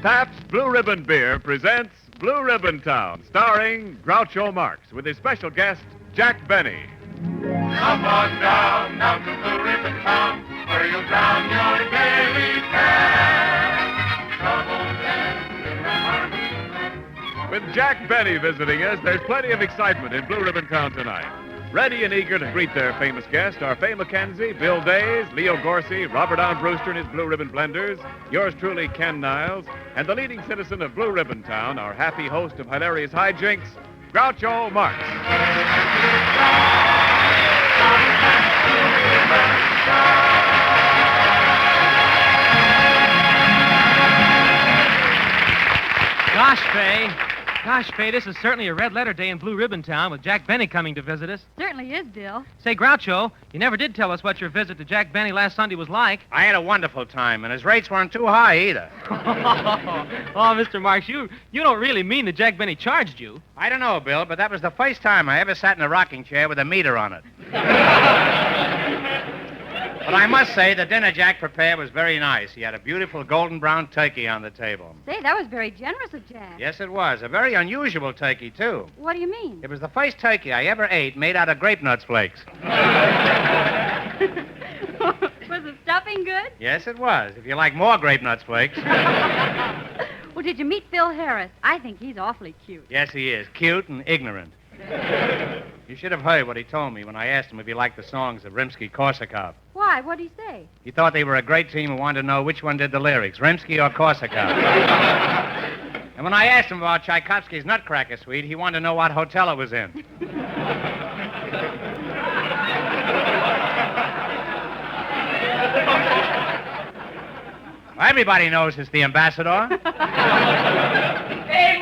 Pabst Blue Ribbon Beer presents Blue Ribbon Town, starring Groucho Marx with his special guest, Jack Benny. Come on down to Blue Ribbon Town, where you'll drown your daily cares. Troubles and harmony. With Jack Benny visiting us, there's plenty of excitement in Blue Ribbon Town tonight. Ready and eager to greet their famous guests are Fay McKenzie, Bill Days, Leo Gorsey, Robert Down Brewster and his Blue Ribbon Blenders, yours truly, Ken Niles, and the leading citizen of Blue Ribbon Town, our happy host of hilarious hijinks, Groucho Marx. Gosh, Fay, this is certainly a red-letter day in Blue Ribbon Town with Jack Benny coming to visit us. Certainly is, Bill. Say, Groucho, you never did tell us what your visit to Jack Benny last Sunday was like. I had a wonderful time, and his rates weren't too high either. Oh, Mr. Marx, you don't really mean that Jack Benny charged you. I don't know, Bill, but that was the first time I ever sat in a rocking chair with a meter on it. But I must say, the dinner Jack prepared was very nice. He had a beautiful golden brown turkey on the table. Say, that was very generous of Jack. Yes, it was. A very unusual turkey, too. What do you mean? It was the first turkey I ever ate made out of grape nuts flakes. Was the stuffing good? Yes, it was, if you like more grape nuts flakes. Well, did you meet Phil Harris? I think he's awfully cute. Yes, he is. Cute and ignorant. You should have heard what he told me when I asked him if he liked the songs of Rimsky-Korsakov. Why? What'd he say? He thought they were a great team and wanted to know which one did the lyrics, Rimsky or Korsakov. And when I asked him about Tchaikovsky's Nutcracker Suite, he wanted to know what hotel it was in. Well, everybody knows it's the ambassador. Hey,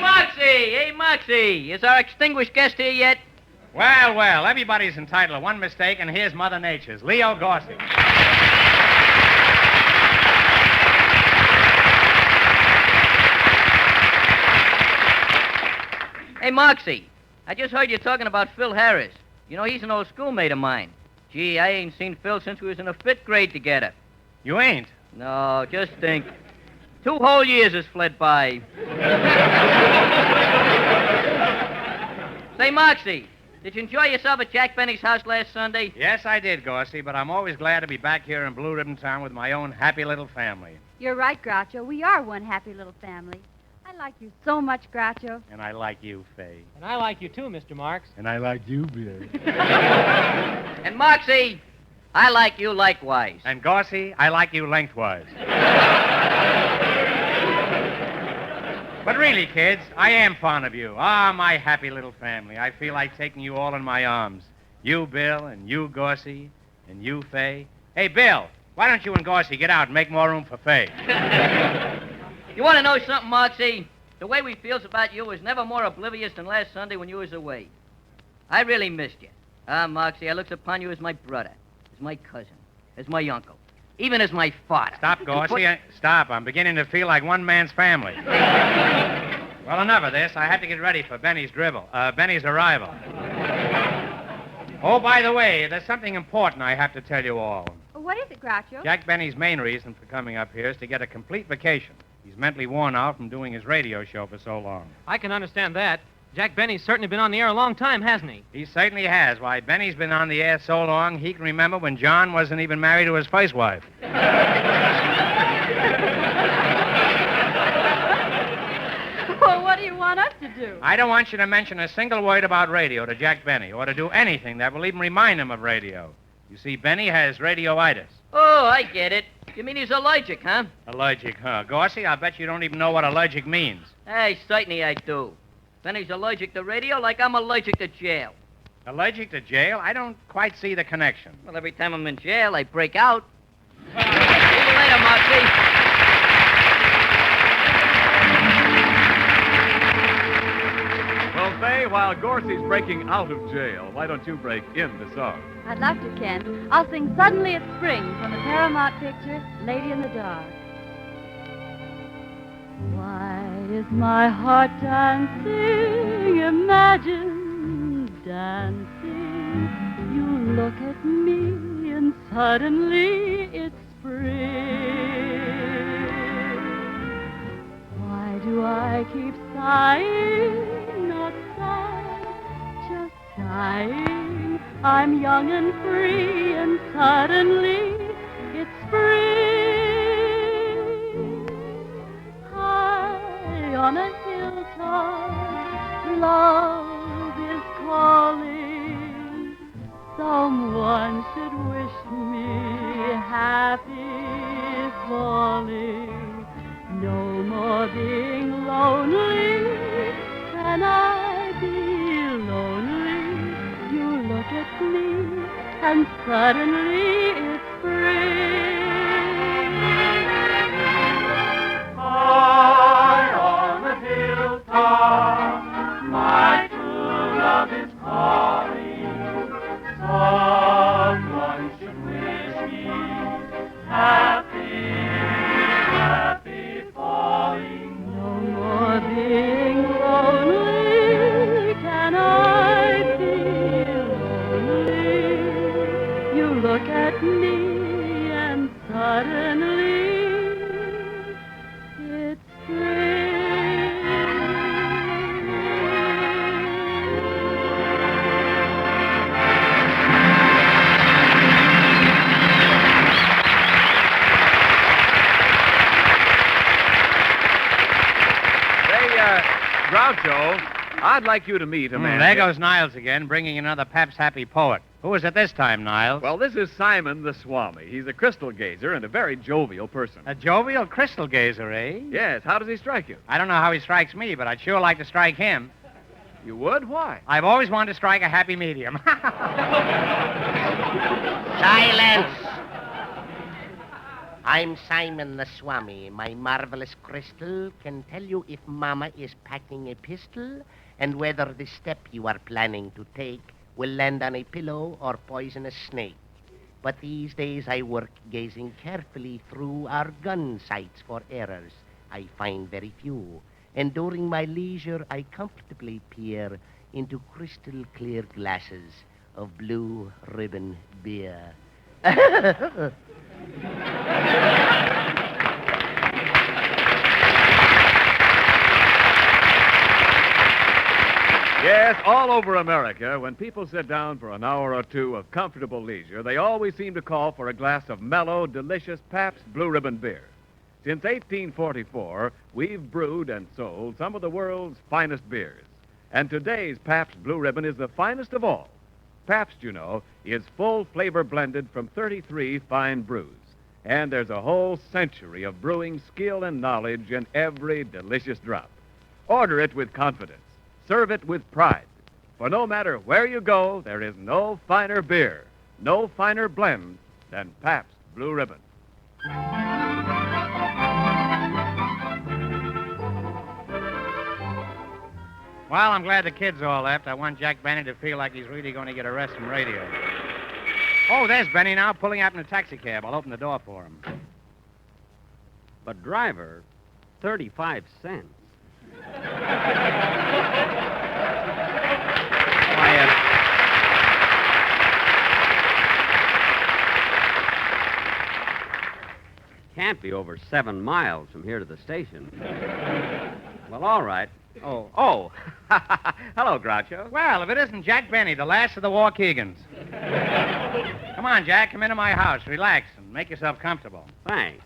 Moxie, is our extinguished guest here yet? Well, everybody's entitled to one mistake, and here's Mother Nature's, Leo Gorsey. Hey, Moxie, I just heard you talking about Phil Harris. You know, he's an old schoolmate of mine. Gee, I ain't seen Phil since we was in the 5th grade together. You ain't? No, just think. 2 whole years has fled by. Say, Moxie, did you enjoy yourself at Jack Benny's house last Sunday? Yes, I did, Gorsey, but I'm always glad to be back here in Blue Ribbon Town with my own happy little family. You're right, Groucho. We are one happy little family. I like you so much, Groucho. And I like you, Fay. And I like you too, Mr. Marx. And I like you, Bill. And Moxie, I like you likewise. And Gorsey, I like you lengthwise. But really, kids, I am fond of you. Ah, my happy little family. I feel like taking you all in my arms. You, Bill, and you, Gorsey, and you, Fay. Hey, Bill, why don't you and Gorsey get out and make more room for Fay? You want to know something, Moxie? The way we feels about you was never more oblivious than last Sunday when you was away. I really missed you. Ah, Moxie, I looks upon you as my brother, as my cousin, as my uncle, even as my father. Stop, Gorsey. Stop. I'm beginning to feel like one man's family. Well, enough of this. I have to get ready for Benny's arrival. Oh, by the way, there's something important I have to tell you all. What is it, Groucho? Jack Benny's main reason for coming up here is to get a complete vacation. He's mentally worn out from doing his radio show for so long. I can understand that. Jack Benny's certainly been on the air a long time, hasn't he? He certainly has. Why, Benny's been on the air so long, he can remember when John wasn't even married to his first wife. Well, what do you want us to do? I don't want you to mention a single word about radio to Jack Benny, or to do anything that will even remind him of radio. You see, Benny has radioitis. Oh, I get it. You mean he's allergic, huh? Allergic, huh? Gorsey, I bet you don't even know what allergic means. Hey, certainly I do. Benny's allergic to radio like I'm allergic to jail. Allergic to jail? I don't quite see the connection. Well, every time I'm in jail, I break out. See you later, Moxie. Well, Fay, while Gorsey's breaking out of jail, why don't you break in the song? I'd love to, Ken. I'll sing Suddenly It's Spring from the Paramount picture, Lady in the Dark. Why is my heart dancing? Imagine dancing. You look at me and suddenly it's spring. Why I keep sighing, not sad, just sighing. I'm young and free, and suddenly it's spring. High on a hilltop, love is calling. Someone should wish me happy falling. No more being lonely. Can I be lonely? You look at me, and suddenly it's spring. High on the hilltop, my true love is calling. Someone should wish me happy, happy falling. No more being lonely. Can I be lonely? You look at me, and suddenly it's spring. Groucho, I'd like you to meet a man. There goes Niles again, bringing another Pabst Happy Poet. Who is it this time, Niles? Well, this is Simon the Swami. He's a crystal gazer and a very jovial person. A jovial crystal gazer, eh? Yes, how does he strike you? I don't know how he strikes me, but I'd sure like to strike him. You would? Why? I've always wanted to strike a happy medium. Silence! I'm Simon the Swami. My marvelous crystal can tell you if Mama is packing a pistol and whether the step you are planning to take will land on a pillow or poison a snake. But these days I work gazing carefully through our gun sights for errors. I find very few. And during my leisure, I comfortably peer into crystal clear glasses of blue ribbon beer. Yes, all over America, when people sit down for an hour or two of comfortable leisure, they always seem to call for a glass of mellow, delicious Pabst Blue Ribbon beer. Since 1844, we've brewed and sold some of the world's finest beers. And today's Pabst Blue Ribbon is the finest of all. Pabst, you know, is full flavor blended from 33 fine brews. And there's a whole century of brewing skill and knowledge in every delicious drop. Order it with confidence. Serve it with pride. For no matter where you go, there is no finer beer, no finer blend than Pabst Blue Ribbon. Well, I'm glad the kids all left. I want Jack Benny to feel like he's really going to get a rest from radio. Oh, there's Benny now, pulling out in a taxicab. I'll open the door for him. But, driver, 35 cents. Quiet. Can't be over 7 miles from here to the station. Well, all right. Oh. Hello, Groucho. Well, if it isn't Jack Benny, the last of the Warkeegans. Come on, Jack, come into my house. Relax and make yourself comfortable. Thanks.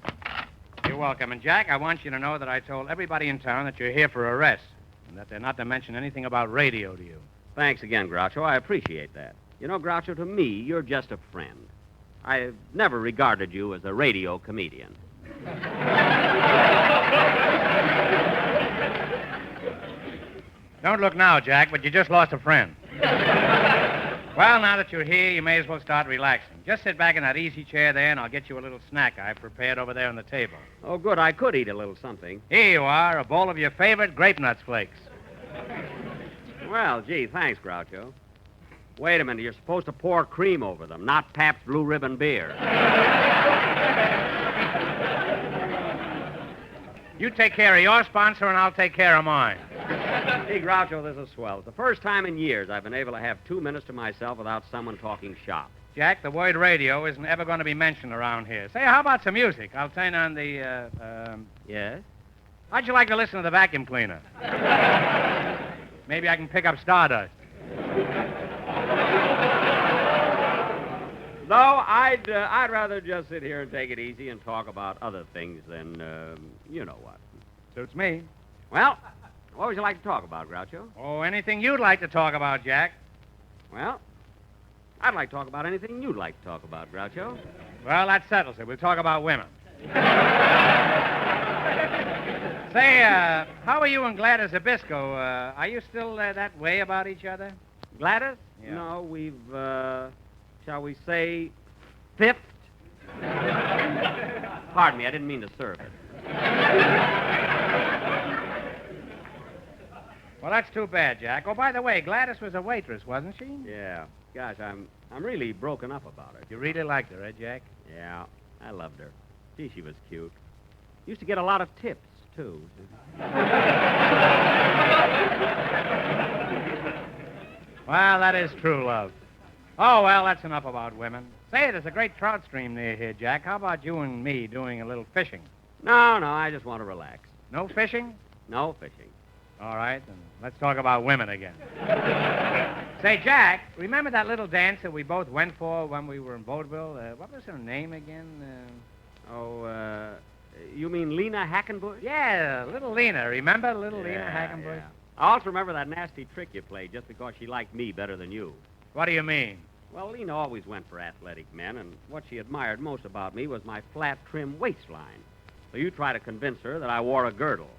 You're welcome. And, Jack, I want you to know that I told everybody in town that you're here for a rest and that they're not to mention anything about radio to you. Thanks again, Groucho. I appreciate that. You know, Groucho, to me, you're just a friend. I've never regarded you as a radio comedian. Don't look now, Jack, but you just lost a friend. Well, now that you're here, you may as well start relaxing. Just sit back in that easy chair there, and I'll get you a little snack I've prepared over there on the table. Oh, good. I could eat a little something. Here you are, a bowl of your favorite grape nuts flakes. Well, gee, thanks, Groucho. Wait a minute. You're supposed to pour cream over them, not Pabst Blue Ribbon beer. You take care of your sponsor, and I'll take care of mine. Hey, Groucho, this is swell. It's the first time in years I've been able to have 2 minutes to myself without someone talking shop. Jack, the word radio isn't ever going to be mentioned around here. Say, how about some music? I'll turn on the, Yes? How'd you like to listen to the vacuum cleaner? Maybe I can pick up stardust. No, I'd rather just sit here and take it easy and talk about other things than, you know what. Suits me. Well, what would you like to talk about, Groucho? Oh, anything you'd like to talk about, Jack. Well, I'd like to talk about anything you'd like to talk about, Groucho. Well, that settles it. We'll talk about women. Say, how are you and Gladys Zabisco? Are you still that way about each other? Gladys? Yeah. No, we've, shall we say, fifth? Pardon me, I didn't mean to serve it. Well, that's too bad, Jack. Oh, by the way, Gladys was a waitress, wasn't she? Yeah. Gosh, I'm really broken up about her. You really liked her, eh, Jack? Yeah, I loved her. Gee, she was cute. Used to get a lot of tips, too. Well, that is true love. Oh, well, that's enough about women. Say, there's a great trout stream near here, Jack. How about you and me doing a little fishing? No, I just want to relax. No fishing? No fishing. All right, then let's talk about women again. Say, Jack, remember that little dance that we both went for when we were in Vaudeville? What was her name again? You mean Lena Hackenbush? Yeah, little Lena. Remember little Lena Hackenbush? Yeah. I also remember that nasty trick you played just because she liked me better than you. What do you mean? Well, Lena always went for athletic men, and what she admired most about me was my flat, trim waistline. So you try to convince her that I wore a girdle.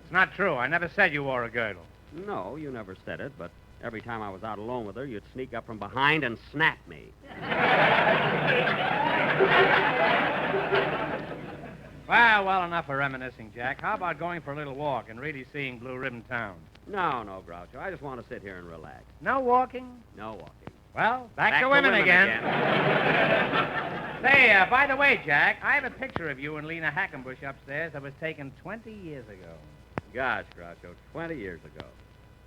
It's not true. I never said you wore a girdle. No, you never said it, but every time I was out alone with her, you'd sneak up from behind and snap me. Well, enough of reminiscing, Jack. How about going for a little walk and really seeing Blue Ribbon Town? No, Groucho. I just want to sit here and relax. No walking? No walking. Well, back to women again. Say, by the way, Jack, I have a picture of you and Lena Hackenbush upstairs that was taken 20 years ago. Gosh, Groucho, 20 years ago.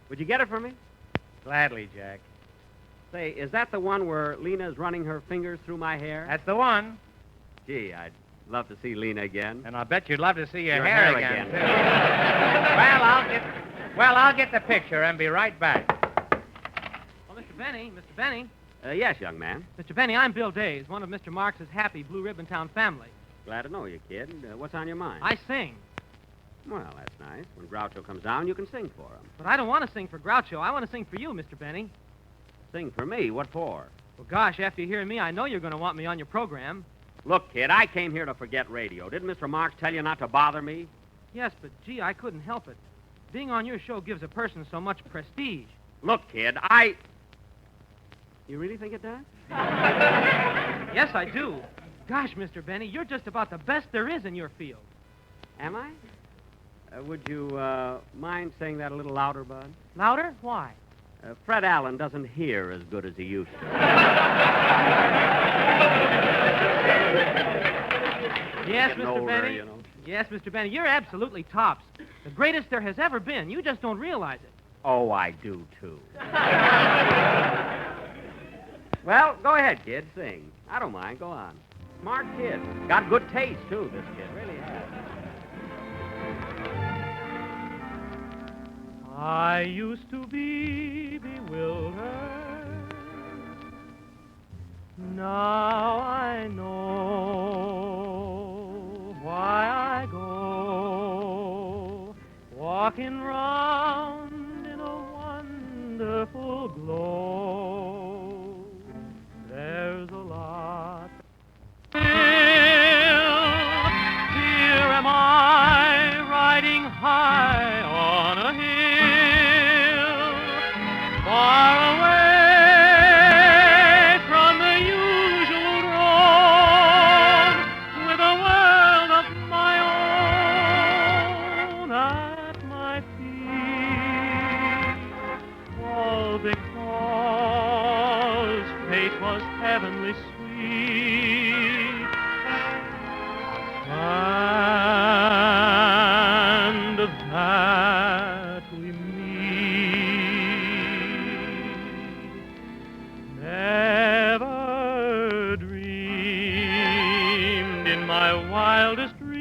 Would you get it for me? Gladly, Jack. Say, is that the one where Lena's running her fingers through my hair? That's the one. Gee, I'd love to see Lena again. And I'll bet you'd love to see your hair again. again. Too. I'll get the picture and be right back. Oh, Mr. Benny. Yes, young man. Mr. Benny, I'm Bill Days, one of Mr. Marx's happy Blue Ribbon Town family. Glad to know you, kid. What's on your mind? I sing. Well, that's nice. When Groucho comes down, you can sing for him. But I don't want to sing for Groucho. I want to sing for you, Mr. Benny. Sing for me? What for? Well, gosh, after you hear me, I know you're going to want me on your program. Look, kid, I came here to forget radio. Didn't Mr. Marx tell you not to bother me? Yes, but, gee, I couldn't help it. Being on your show gives a person so much prestige. Look, kid, You really think it does? Yes, I do. Gosh, Mr. Benny, you're just about the best there is in your field. Am I? Would you mind saying that a little louder, Bud? Louder? Why? Fred Allen doesn't hear as good as he used to. Yes, Getting Mr. older, Benny. you know. Yes, Mr. Benny, you're absolutely tops. The greatest there has ever been. You just don't realize it. Oh, I do, too. Well, go ahead, kid. Sing. I don't mind. Go on. Smart kid. Got good taste, too, this kid. Really has. I used to be bewildered. Now I know why I go walking round in a wonderful glow. There's a lot. Here am I riding high on a hill, far away from the usual road, with a world of my own at my feet, all because fate was heavenly sweet. And that we meet. Never dreamed in my wildest dreams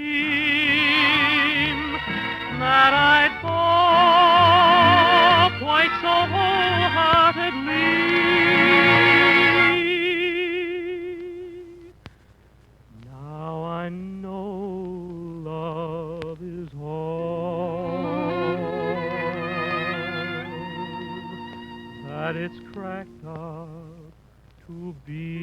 that I'd fall quite so wholeheartedly. Now I know love is all that it's cracked up to be.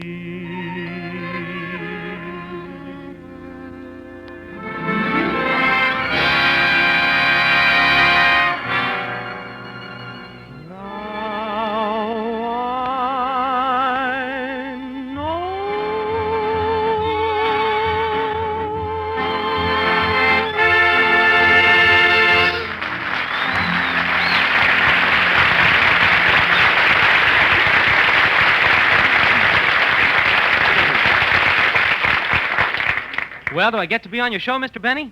Well, do I get to be on your show, Mr. Benny?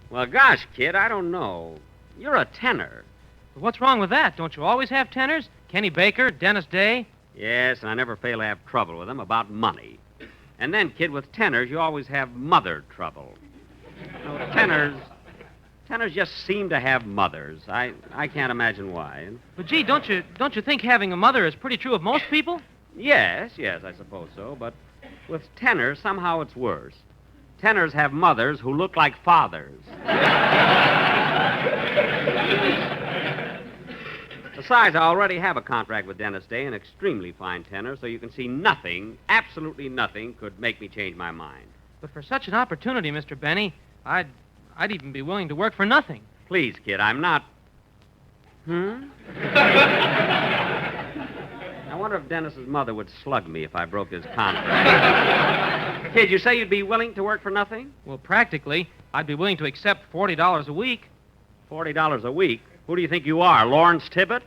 Well, gosh, kid, I don't know. You're a tenor. What's wrong with that? Don't you always have tenors? Kenny Baker, Dennis Day? Yes, and I never fail to have trouble with them about money. And then, kid, with tenors, you always have mother trouble. You know, tenors just seem to have mothers. I can't imagine why. But, gee, don't you think having a mother is pretty true of most people? Yes, I suppose so. But with tenors, somehow it's worse. Tenors have mothers who look like fathers. Besides, I already have a contract with Dennis Day, an extremely fine tenor, so you can see nothing, absolutely nothing, could make me change my mind. But for such an opportunity, Mr. Benny, I'd even be willing to work for nothing. Please, kid, I'm not... I wonder if Dennis's mother would slug me if I broke his contract. Kid, you say you'd be willing to work for nothing? Well, practically, I'd be willing to accept $40 a week. $40 a week? Who do you think you are, Lawrence Tibbett?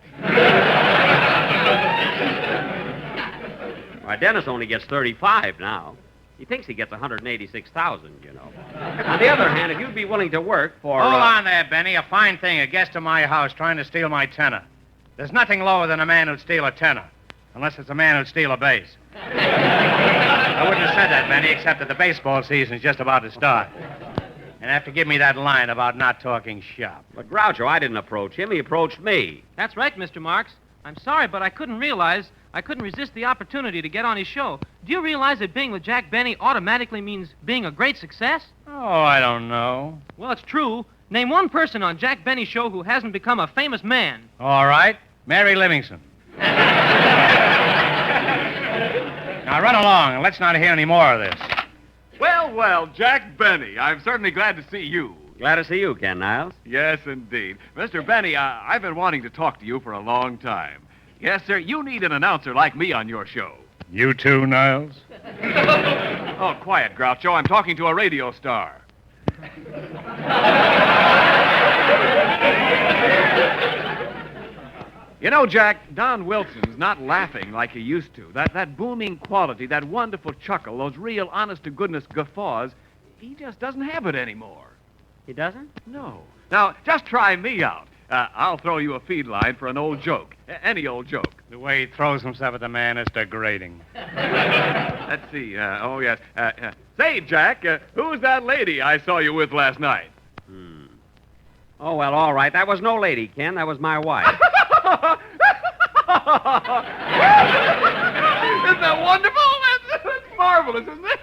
Why, Dennis only gets 35 now. He thinks he gets 186,000, you know. On the other hand, if you'd be willing to work for... Hold on there, Benny. A fine thing. A guest of my house trying to steal my tenor. There's nothing lower than a man who'd steal a tenor. Unless it's a man who'd steal a bass. I wouldn't have said that, Benny, except that the baseball season's just about to start. And have to give me that line about not talking shop. But Groucho, I didn't approach him. He approached me. That's right, Mr. Marks. I'm sorry, but I couldn't resist the opportunity to get on his show. Do you realize that being with Jack Benny automatically means being a great success? Oh, I don't know. Well, it's true. Name one person on Jack Benny's show who hasn't become a famous man. All right. Mary Livingston. Now, run along, and let's not hear any more of this. Well, Jack Benny, I'm certainly glad to see you. Glad to see you, Ken Niles. Yes, indeed. Mr. Benny, I've been wanting to talk to you for a long time. Yes, sir, you need an announcer like me on your show. You too, Niles? Oh, quiet, Groucho. I'm talking to a radio star. You know, Jack, Don Wilson's not laughing like he used to. That booming quality, that wonderful chuckle, those real honest-to-goodness guffaws, he just doesn't have it anymore. He doesn't? No. Now, just try me out. I'll throw you a feed line for an old joke. Any old joke. The way he throws himself at the man is degrading. Let's see. Oh, yes. Say, Jack, who's that lady I saw you with last night? Oh, well, all right. That was no lady, Ken. That was my wife. Isn't that wonderful? That's marvelous, isn't it?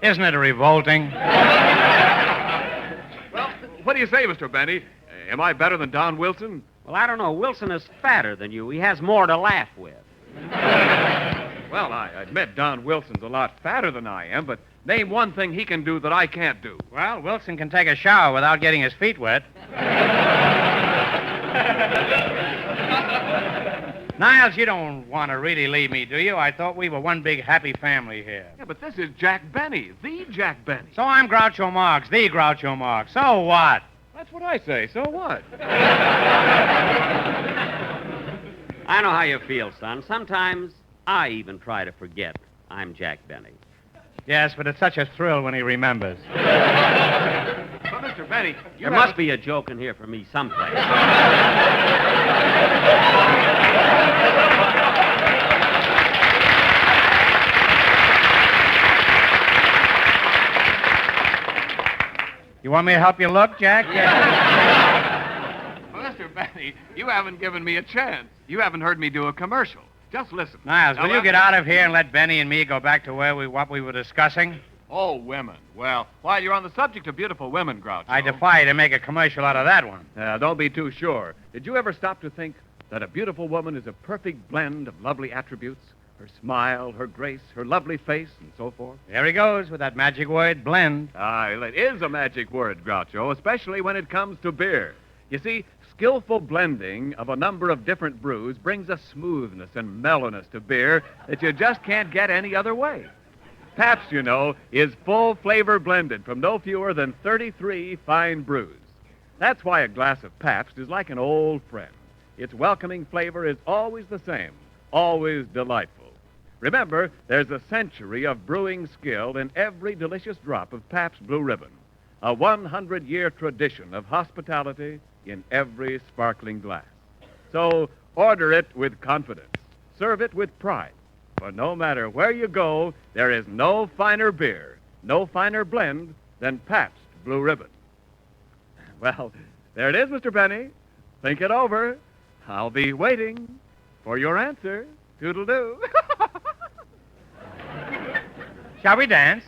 Isn't it revolting? Well, what do you say, Mr. Benny? Am I better than Don Wilson? Well, I don't know. Wilson is fatter than you. He has more to laugh with. Well, I admit Don Wilson's a lot fatter than I am, but name one thing he can do that I can't do. Well, Wilson can take a shower without getting his feet wet. Niles, you don't want to really leave me, do you? I thought we were one big happy family here. Yeah, but this is Jack Benny, the Jack Benny. So I'm Groucho Marx, the Groucho Marx. So what? That's what I say. So what? I know how you feel, son. Sometimes I even try to forget I'm Jack Benny. Yes, but it's such a thrill when he remembers. But, Mr. Benny, there must be a joke in here for me someplace. You want me to help you look, Jack? Well, Mr. Benny, you haven't given me a chance. You haven't heard me do a commercial. Just listen. Niles, Now, will you get out of here and let Benny and me go back to what we were discussing? Oh, women. Well, while you're on the subject of beautiful women, Groucho. I defy you to make a commercial out of that one. Don't be too sure. Did you ever stop to think that a beautiful woman is a perfect blend of lovely attributes? Her smile, her grace, her lovely face, and so forth. There he goes with that magic word, blend. It is a magic word, Groucho, especially when it comes to beer. You see, skillful blending of a number of different brews brings a smoothness and mellowness to beer that you just can't get any other way. Pabst, you know, is full flavor blended from no fewer than 33 fine brews. That's why a glass of Pabst is like an old friend. Its welcoming flavor is always the same, always delightful. Remember, there's a century of brewing skill in every delicious drop of Pabst Blue Ribbon, a 100-year tradition of hospitality in every sparkling glass. So order it with confidence. Serve it with pride. For no matter where you go, there is no finer beer, no finer blend than Pabst Blue Ribbon. Well, there it is, Mr. Benny. Think it over. I'll be waiting for your answer. Toodle-doo. Shall we dance?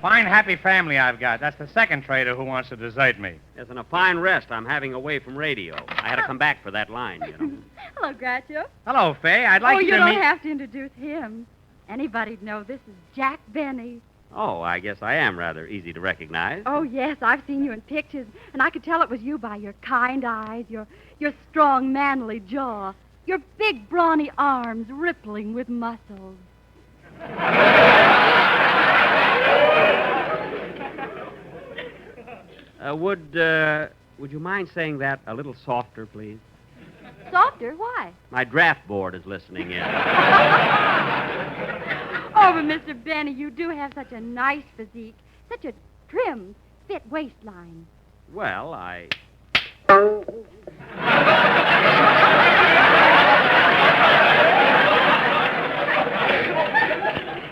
Fine, happy family I've got. That's the second trader who wants to desert me. Yes, and a fine rest I'm having away from radio. I had to come back for that line, you know. Hello, Groucho. Hello, Fay. I'd like you to don't meet... have to introduce him. Anybody'd know this is Jack Benny. Oh, I guess I am rather easy to recognize. Oh, yes, I've seen you in pictures, and I could tell it was you by your kind eyes, your strong, manly jaw, your big, brawny arms rippling with muscles. Would you mind saying that a little softer, please? Softer? Why? My draft board is listening in. Oh, but Mr. Benny, you do have such a nice physique, such a trim, fit waistline. Well,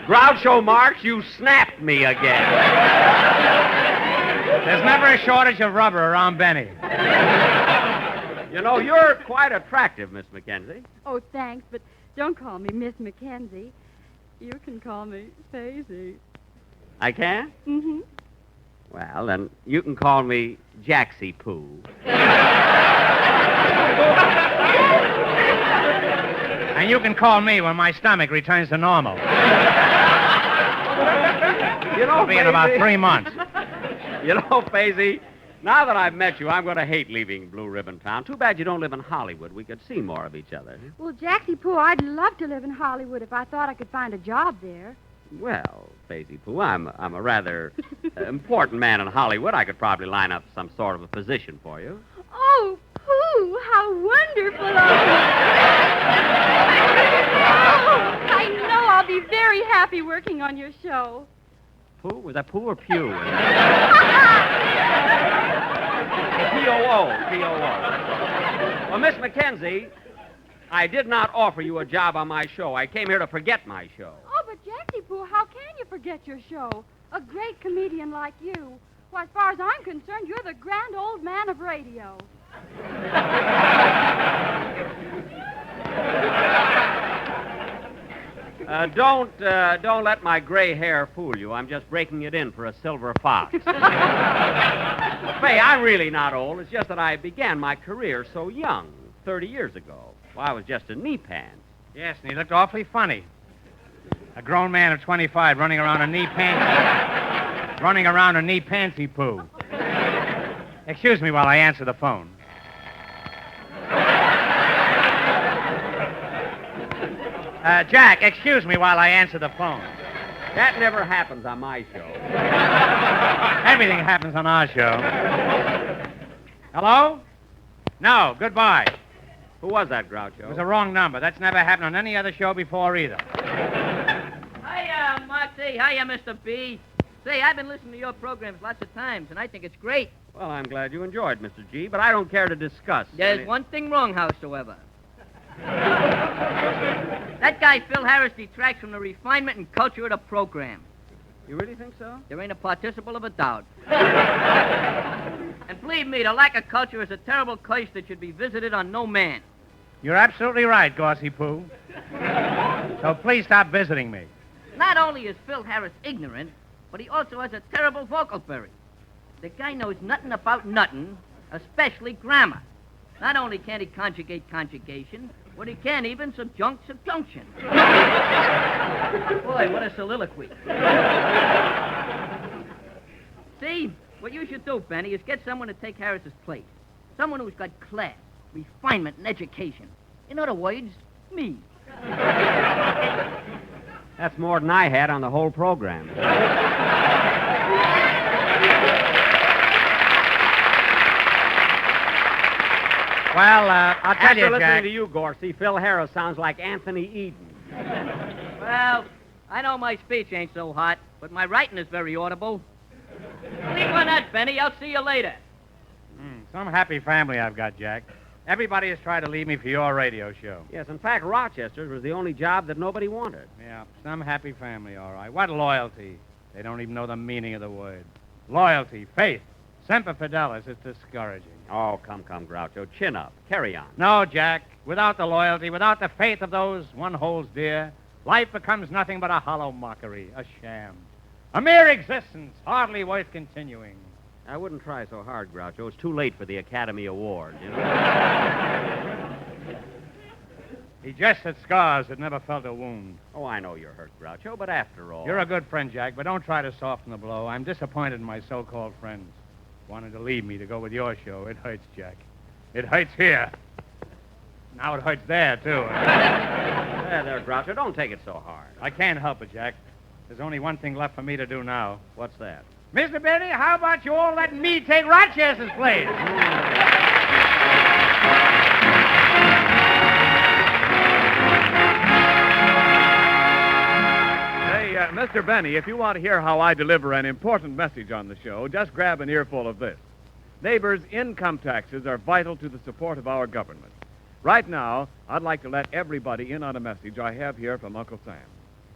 Groucho Marx, you snapped me again. There's never a shortage of rubber around Benny. You know, you're quite attractive, Miss Mackenzie. Oh, thanks, but don't call me Miss Mackenzie. You can call me Faisy. I can? Mm-hmm. Well, then you can call me Jaxie Poo. And you can call me when my stomach returns to normal. You know, It'll be in about 3 months. You know, Faisy, now that I've met you, I'm going to hate leaving Blue Ribbon Town. Too bad you don't live in Hollywood. We could see more of each other. Well, Jaxie Poo, I'd love to live in Hollywood if I thought I could find a job there. Well, Faisy Poo, I'm a rather important man in Hollywood. I could probably line up some sort of a position for you. Oh, Pooh, how wonderful of you. Oh, I know I'll be very happy working on your show. Pooh? Was that Pooh or Pew? P-O-O. Well, Miss Mackenzie, I did not offer you a job on my show. I came here to forget my show. Oh, but Jaxie Poo, how can you forget your show? A great comedian like you. Well, as far as I'm concerned, you're the grand old man of radio. Don't let my gray hair fool you. I'm just breaking it in for a silver fox. Fay, I'm really not old. It's just that I began my career so young, 30 years ago. Well, I was just a knee pants. Yes, and he looked awfully funny. A grown man of 25 running around a knee pantsy poo. Excuse me while I answer the phone. Jack, excuse me while I answer the phone. That never happens on my show. Everything happens on our show. Hello? No, goodbye. Who was that, Groucho? It was a wrong number. That's never happened on any other show before either. Hiya, Moxie. Hiya, Mr. B. Say, I've been listening to your programs lots of times, and I think it's great. Well, I'm glad you enjoyed, Mr. G, but I don't care to discuss. There's one thing wrong, howsoever. That guy, Phil Harris, detracts from the refinement and culture of the program. You really think so? There ain't a participle of a doubt. And believe me, the lack of culture is a terrible curse that should be visited on no man. You're absolutely right, Gorsey Pooh. So please stop visiting me. Not only is Phil Harris ignorant, but he also has a terrible vocabulary. The guy knows nothing about nothing, especially grammar. Not only can't he conjugate conjugation, but he can't even subjunct subjunction. Boy, what a soliloquy. See, what you should do, Benny, is get someone to take Harris's place. Someone who's got class, refinement, and education. In other words, me. That's more than I had on the whole program. Well, I'll tell After you, listening Jack. to you, Gorsey, Phil Harris sounds like Anthony Eden. Well, I know my speech ain't so hot, but my writing is very audible. Sleep on that, Benny. I'll see you later. Some happy family I've got, Jack. Everybody has tried to leave me for your radio show. Yes, in fact, Rochester's was the only job that nobody wanted. Yeah, some happy family, all right. What loyalty? They don't even know the meaning of the word. Loyalty, faith, semper fidelis. It's discouraging. Oh, come, Groucho. Chin up. Carry on. No, Jack. Without the loyalty, without the faith of those one holds dear, life becomes nothing but a hollow mockery, a sham. A mere existence, hardly worth continuing. I wouldn't try so hard, Groucho. It's too late for the Academy Award, you know? He jests at scars that never felt a wound. Oh, I know you're hurt, Groucho, but after all... You're a good friend, Jack, but don't try to soften the blow. I'm disappointed in my so-called friends. Wanted to leave me to go with your show. It hurts, Jack. It hurts here. Now it hurts there, too. There, Groucho. Don't take it so hard. I can't help it, Jack. There's only one thing left for me to do now. What's that? Mr. Benny, how about you all letting me take Rochester's place? Mr. Benny, if you want to hear how I deliver an important message on the show, just grab an earful of this. Neighbors, income taxes are vital to the support of our government. Right now, I'd like to let everybody in on a message I have here from Uncle Sam.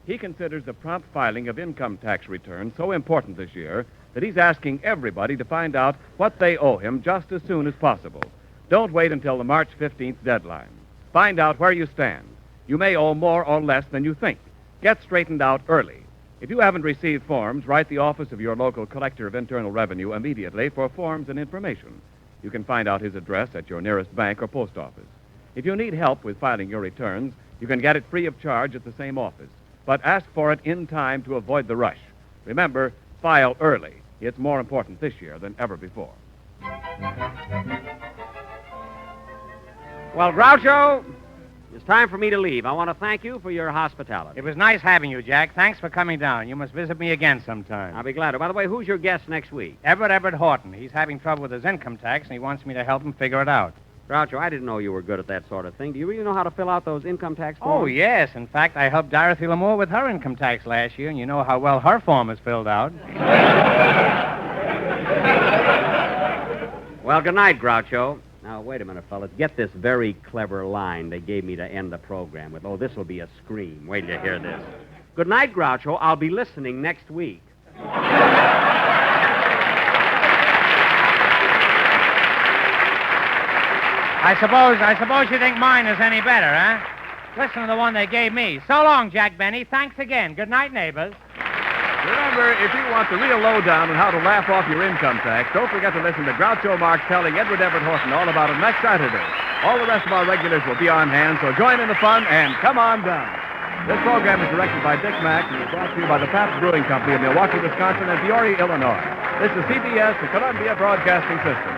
He considers the prompt filing of income tax returns so important this year that he's asking everybody to find out what they owe him just as soon as possible. Don't wait until the March 15th deadline. Find out where you stand. You may owe more or less than you think. Get straightened out early. If you haven't received forms, write the office of your local collector of internal revenue immediately for forms and information. You can find out his address at your nearest bank or post office. If you need help with filing your returns, you can get it free of charge at the same office. But ask for it in time to avoid the rush. Remember, file early. It's more important this year than ever before. Well, Groucho, it's time for me to leave. I want to thank you for your hospitality. It was nice having you, Jack. Thanks for coming down. You must visit me again sometime. I'll be glad to. By the way, who's your guest next week? Everett Horton. He's having trouble with his income tax, and he wants me to help him figure it out. Groucho, I didn't know you were good at that sort of thing. Do you really know how to fill out those income tax Oh, forms? yes. In fact, I helped Dorothy Lamour with her income tax last year, and you know how well her form is filled out. Well, good night, Groucho. Now, wait a minute, fellas. Get this very clever line they gave me to end the program with. Oh, this will be a scream. Wait till you hear this. Good night, Groucho. I'll be listening next week. I suppose you think mine is any better, huh? Listen to the one they gave me. So long, Jack Benny. Thanks again. Good night, neighbors. Remember, if you want the real lowdown on how to laugh off your income tax, don't forget to listen to Groucho Marx telling Everett Horton all about it next Saturday. All the rest of our regulars will be on hand, so join in the fun and come on down. This program is directed by Dick Mack and is brought to you by the Pabst Brewing Company of Milwaukee, Wisconsin and Peoria, Illinois. This is CBS, the Columbia Broadcasting System.